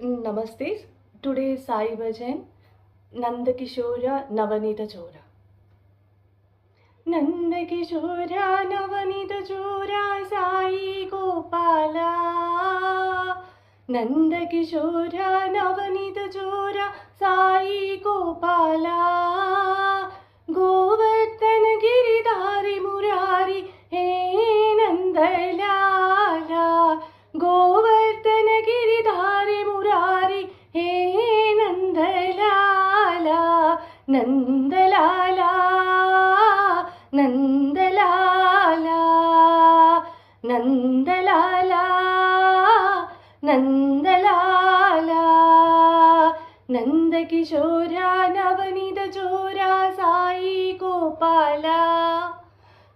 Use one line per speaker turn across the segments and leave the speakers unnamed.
Namaste. Today Sai Bhajan, Nandakishora Navanita Chora. Nandakishora Navanita Chora Sai Gopala. Nandakishora Navanita Chora Sai Gopala. Govardhan Giridhari Murari He Nandalala. Govardhan Giridhari Murari He Nandalala. Nandalala. Nandalala. Nandalala. Nandalala. Nandakishora Navanita Chora Sai Gopala.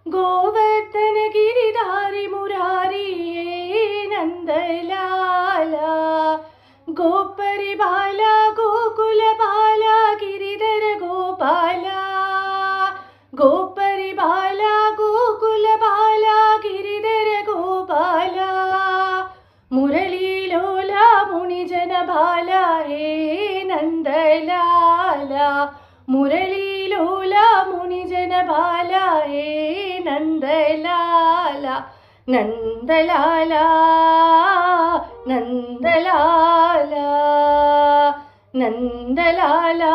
Govardhan Giridhari Murari Nandalala. Goparibala Gokulabala Giridhara Gopala. Goparibala Gokulabala Giridhara Gopala. Murali Lola Munijana Bhala He Nandalala. Murali Lola Munijana Bhala He Nandalala. Nandalala. Nandalala. Nandalala.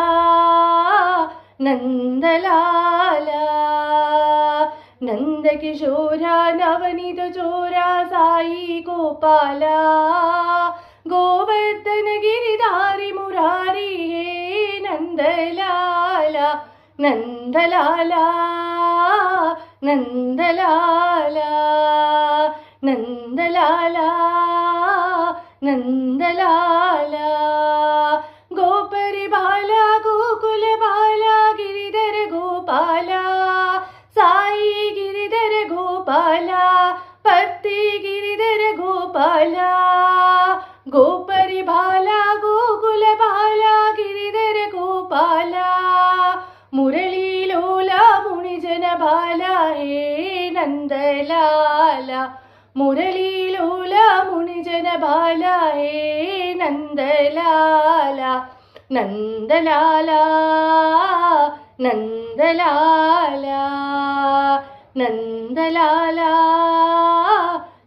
Nandalala. Nandakishora Navanita Chora Sai Gopala. Govardhan Giridhari Murari He Nandalala. Nandalala. Nandalala. Nandalala. Nandalala. Goparibala Gokulabala Giridhara Gopala. Sai Giridhara Gopala. Patti Giridhara Gopala. Goparibala Gokulabala Giridhara Gopala. Murali Lola Munijana Bhala He Nandalala. Murali Lola Munijana Bhala He Nandalala. Nandalala. Nandalala. Nandalala.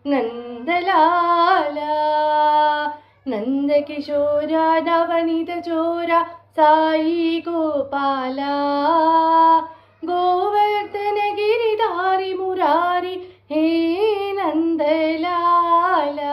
Nandalala. Nandakishora Navanita Chora Sai Gopala. Govardhan Giridhari Murari He Nandalala.